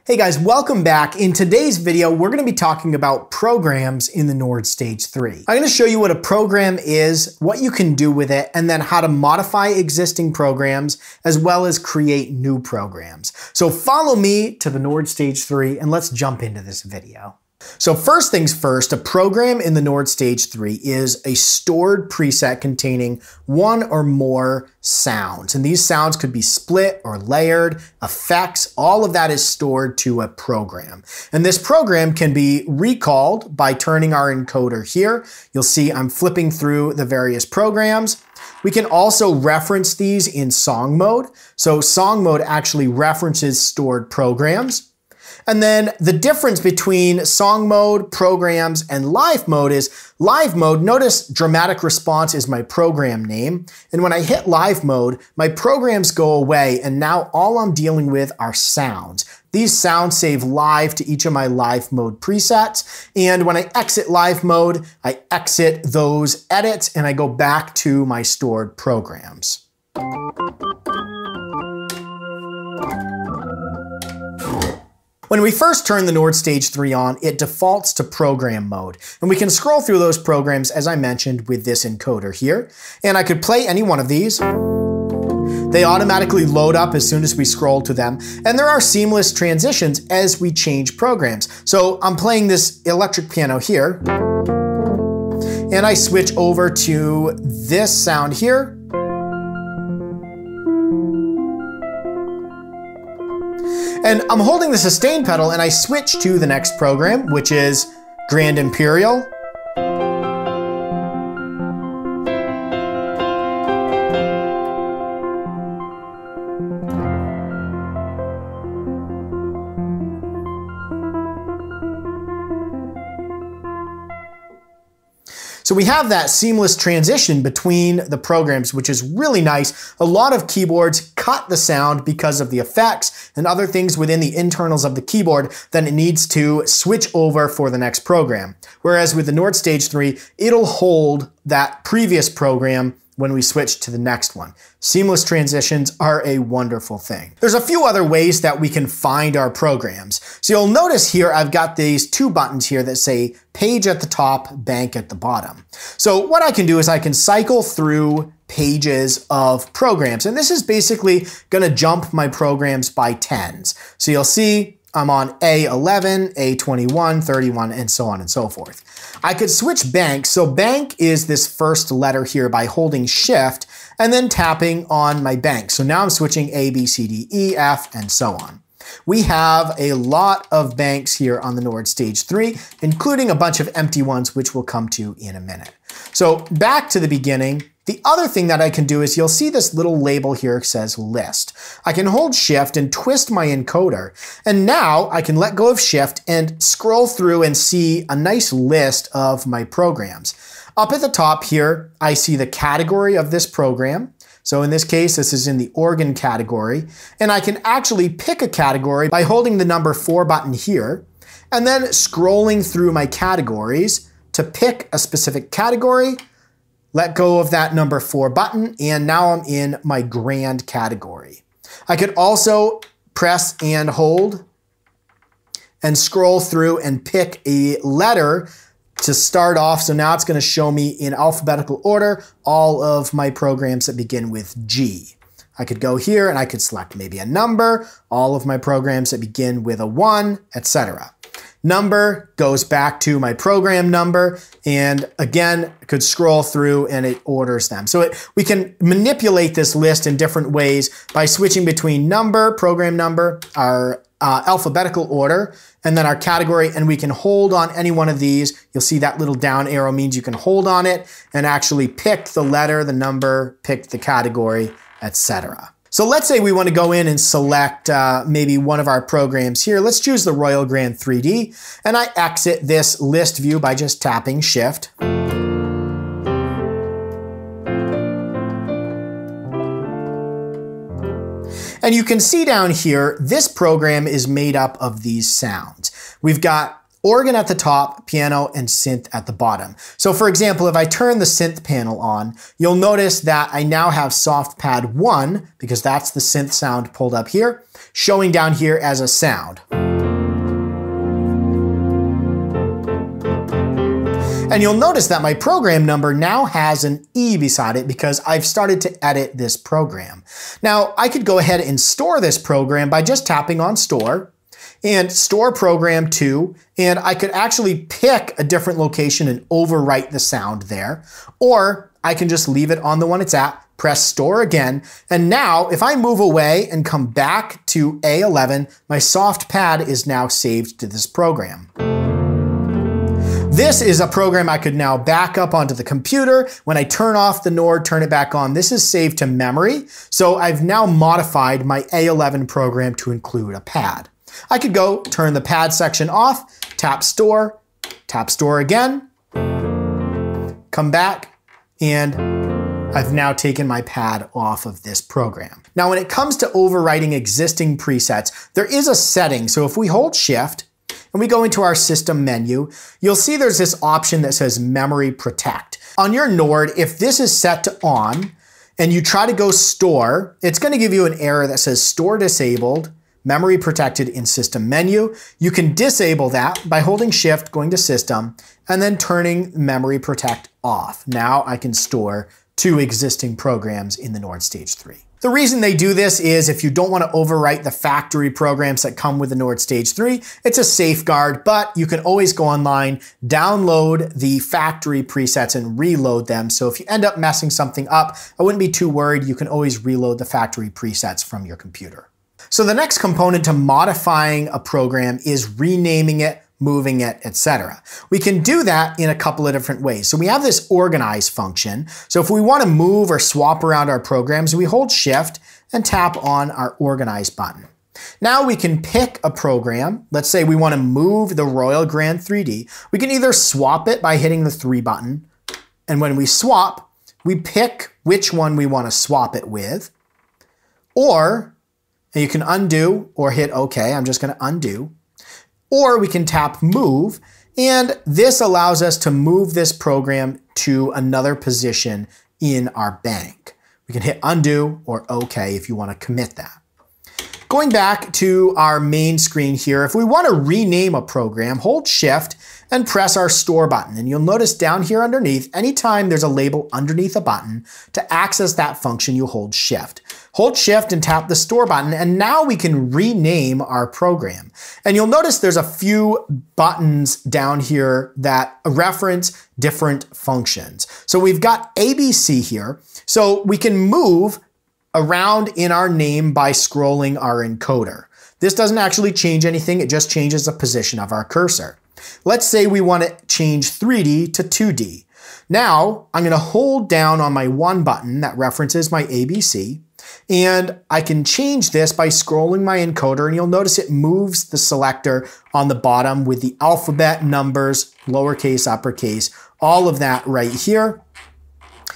Hey guys, welcome back. In today's video, we're going to be talking about programs in the Nord Stage 3. I'm going to show you what a program is, what you can do with it, and then how to modify existing programs, as well as create new programs. So follow me to the Nord Stage 3 and let's jump into this video. So first things first, a program in the Nord Stage 3 is a stored preset containing one or more sounds. And these sounds could be split or layered, effects, all of that is stored to a program. And this program can be recalled by turning our encoder here. You'll see I'm flipping through the various programs. We can also reference these in song mode. So song mode actually references stored programs. And then the difference between song mode, programs, and live mode is live mode. Notice dramatic response is my program name. And when I hit live mode, my programs go away. And now all I'm dealing with are sounds. These sounds save live to each of my live mode presets. And when I exit live mode, I exit those edits and I go back to my stored programs. When we first turn the Nord Stage 3 on, it defaults to program mode. And we can scroll through those programs, as I mentioned, with this encoder here. And I could play any one of these. They automatically load up as soon as we scroll to them. And there are seamless transitions as we change programs. So I'm playing this electric piano here. And I switch over to this sound here. And I'm holding the sustain pedal and I switch to the next program, which is Grand Imperial. So we have that seamless transition between the programs, which is really nice. A lot of keyboards cut the sound because of the effects and other things within the internals of the keyboard, then it needs to switch over for the next program. Whereas with the Nord Stage 3, it'll hold that previous program when we switch to the next one. Seamless transitions are a wonderful thing. There's a few other ways that we can find our programs. So you'll notice here I've got these two buttons here that say page at the top, bank at the bottom. So what I can do is I can cycle through pages of programs, and this is basically gonna jump my programs by tens. So you'll see I'm on A11, A21, 31, and so on and so forth. I could switch bank. So bank is this first letter here by holding shift and then tapping on my bank. So now I'm switching A, B, C, D, E, F, and so on. We have a lot of banks here on the Nord Stage 3, including a bunch of empty ones, which we'll come to in a minute. So back to the beginning. The other thing that I can do is you'll see this little label here says list. I can hold shift and twist my encoder. And now I can let go of shift and scroll through and see a nice list of my programs. Up at the top here, I see the category of this program. So in this case, this is in the organ category. And I can actually pick a category by holding the number 4 button here and then scrolling through my categories to pick a specific category. Let go of that number 4 button, and now I'm in my grand category. I could also press and hold and scroll through and pick a letter to start off. So now it's going to show me in alphabetical order all of my programs that begin with G. I could go here and I could select maybe a number, all of my programs that begin with a 1, etc. Number goes back to my program number, and again, I could scroll through and it orders them. So we can manipulate this list in different ways by switching between number, program number, our alphabetical order, and then our category, and we can hold on any one of these. You'll see that little down arrow means you can hold on it and actually pick the letter, the number, pick the category, etc. So let's say we want to go in and select maybe one of our programs here. Let's choose the Royal Grand 3D, and I exit this list view by just tapping shift. And you can see down here, this program is made up of these sounds. We've got organ at the top, piano, and synth at the bottom. So for example, if I turn the synth panel on, you'll notice that I now have soft pad 1, because that's the synth sound pulled up here, showing down here as a sound. And you'll notice that my program number now has an E beside it because I've started to edit this program. Now, I could go ahead and store this program by just tapping on Store and Store Program To, and I could actually pick a different location and overwrite the sound there, or I can just leave it on the one it's at, press Store again, and now if I move away and come back to A11, my soft pad is now saved to this program. This is a program I could now back up onto the computer. When I turn off the Nord, turn it back on, this is saved to memory. So I've now modified my A11 program to include a pad. I could go turn the pad section off, tap Store again, come back, and I've now taken my pad off of this program. Now, when it comes to overwriting existing presets, there is a setting. So if we hold Shift, and we go into our system menu, you'll see there's this option that says Memory Protect. On your Nord, if this is set to on and you try to go store, it's going to give you an error that says Store Disabled, Memory Protected in System Menu. You can disable that by holding Shift, going to System, and then turning Memory Protect off. Now I can store 2 existing programs in the Nord Stage 3. The reason they do this is if you don't want to overwrite the factory programs that come with the Nord Stage 3, it's a safeguard, but you can always go online, download the factory presets and reload them. So if you end up messing something up, I wouldn't be too worried. You can always reload the factory presets from your computer. So the next component to modifying a program is renaming it, moving it, etc. We can do that in a couple of different ways. So we have this organize function. So if we want to move or swap around our programs, we hold Shift and tap on our organize button. Now we can pick a program. Let's say we want to move the Royal Grand 3D. We can either swap it by hitting the 3 button. And when we swap, we pick which one we want to swap it with. Or you can undo or hit OK. I'm just going to undo. Or we can tap Move, and this allows us to move this program to another position in our bank. We can hit Undo or OK if you want to commit that. Going back to our main screen here, if we want to rename a program, hold Shift and press our Store button. And you'll notice down here underneath, anytime there's a label underneath a button, to access that function, you hold Shift. Hold Shift and tap the Store button, and now we can rename our program. And you'll notice there's a few buttons down here that reference different functions. So we've got ABC here, so we can move around in our name by scrolling our encoder. This doesn't actually change anything, it just changes the position of our cursor. Let's say we want to change 3D to 2D. Now, I'm going to hold down on my 1 button that references my ABC, and I can change this by scrolling my encoder, and you'll notice it moves the selector on the bottom with the alphabet, numbers, lowercase, uppercase, all of that right here.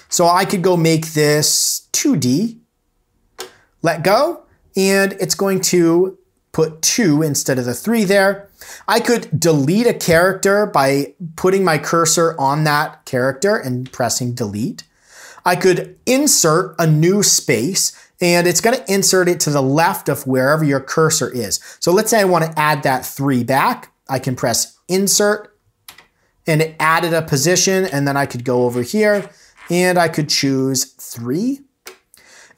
So I could go make this 2D, let go, and it's going to put 2 instead of the 3 there. I could delete a character by putting my cursor on that character and pressing delete. I could insert a new space, and it's going to insert it to the left of wherever your cursor is. So let's say I want to add that 3 back. I can press insert, and it added a position, and then I could go over here, and I could choose 3.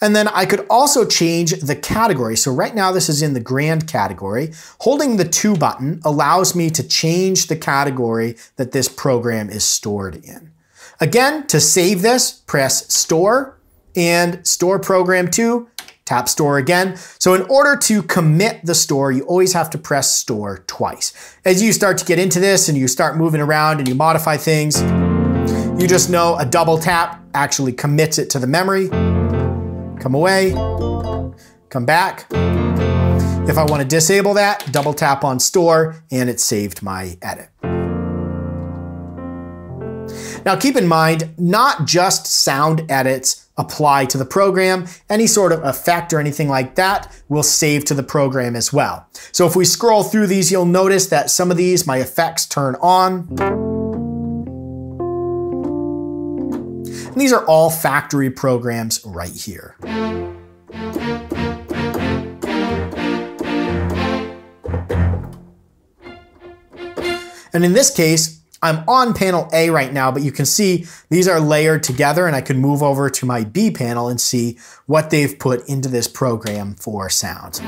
And then I could also change the category. So right now this is in the grand category. Holding the 2 button allows me to change the category that this program is stored in. Again, to save this, press Store and Store Program To, tap Store again. So in order to commit the store, you always have to press Store twice. As you start to get into this and you start moving around and you modify things, you just know a double tap actually commits it to the memory. Come away, come back. If I want to disable that, double tap on Store, and it saved my edit. Now keep in mind, not just sound edits apply to the program. Any sort of effect or anything like that will save to the program as well. So if we scroll through these, you'll notice that some of these, my effects turn on. And these are all factory programs right here. And in this case, I'm on panel A right now, but you can see these are layered together, and I can move over to my B panel and see what they've put into this program for sounds.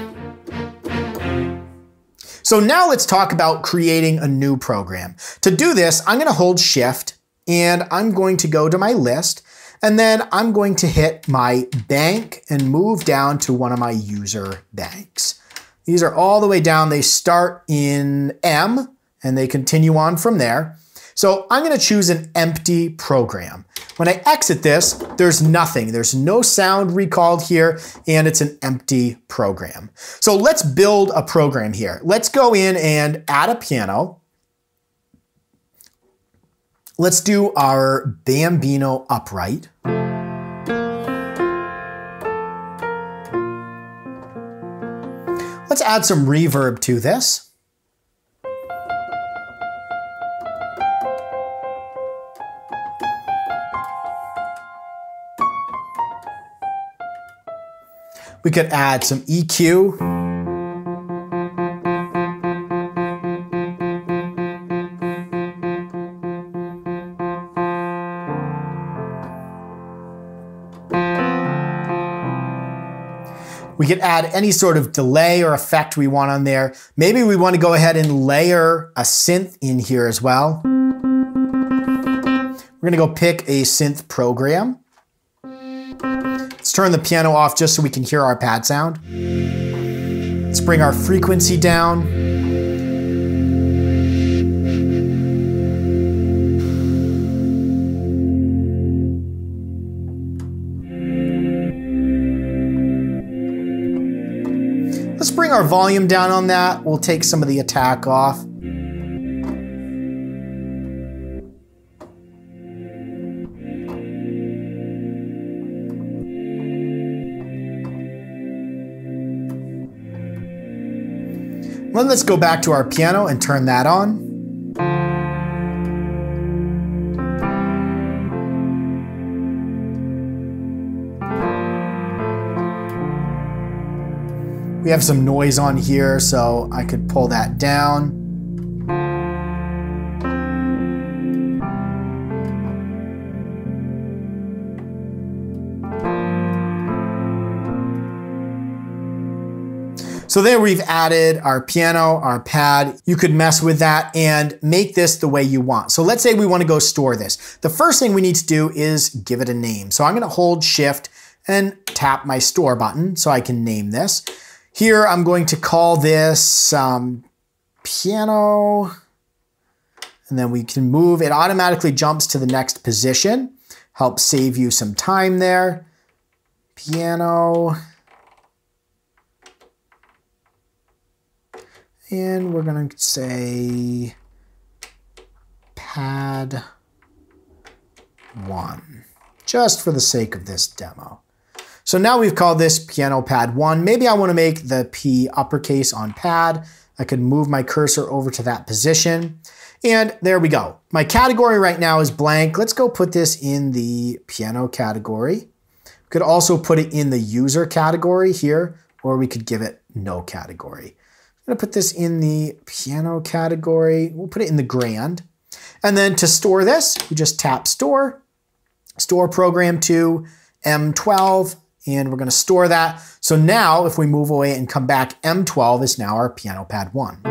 So now let's talk about creating a new program. To do this, I'm gonna hold Shift and I'm going to go to my list, and then I'm going to hit my bank and move down to one of my user banks. These are all the way down. They start in M and they continue on from there. So I'm gonna choose an empty program. When I exit this, there's nothing. There's no sound recalled here, and it's an empty program. So let's build a program here. Let's go in and add a piano. Let's do our Bambino upright. Let's add some reverb to this. We could add some EQ. We could add any sort of delay or effect we want on there. Maybe we want to go ahead and layer a synth in here as well. We're going to go pick a synth program. Let's turn the piano off just so we can hear our pad sound. Let's bring our frequency down. Let's bring our volume down on that. We'll take some of the attack off. Then let's go back to our piano and turn that on. We have some noise on here, so I could pull that down. So there we've added our piano, our pad. You could mess with that and make this the way you want. So let's say we want to go store this. The first thing we need to do is give it a name. So I'm going to hold Shift and tap my store button so I can name this. Here I'm going to call this piano, and then we can move. It automatically jumps to the next position. Helps save you some time there. Piano. And we're going to say pad 1, just for the sake of this demo. So now we've called this piano pad 1. Maybe I want to make the P uppercase on pad. I could move my cursor over to that position. And there we go. My category right now is blank. Let's go put this in the piano category. We could also put it in the user category here, or we could give it no category. I'm gonna put this in the piano category. We'll put it in the grand. And then to store this, we just tap store, store program to M12, and we're gonna store that. So now if we move away and come back, M12 is now our piano pad 1.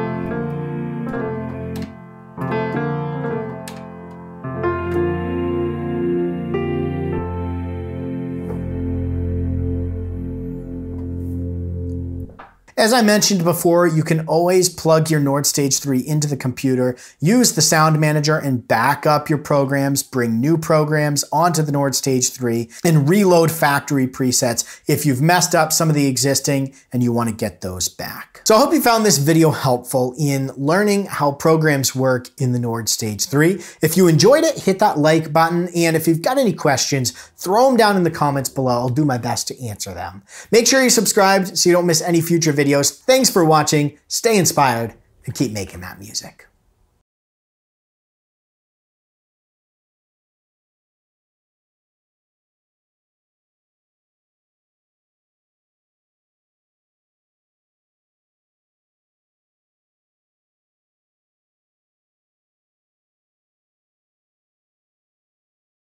As I mentioned before, you can always plug your Nord Stage 3 into the computer, use the Sound Manager and back up your programs, bring new programs onto the Nord Stage 3, and reload factory presets if you've messed up some of the existing and you want to get those back. So I hope you found this video helpful in learning how programs work in the Nord Stage 3. If you enjoyed it, hit that like button, and if you've got any questions, throw them down in the comments below. I'll do my best to answer them. Make sure you're subscribed so you don't miss any future videos. Thanks for watching, stay inspired, and keep making that music.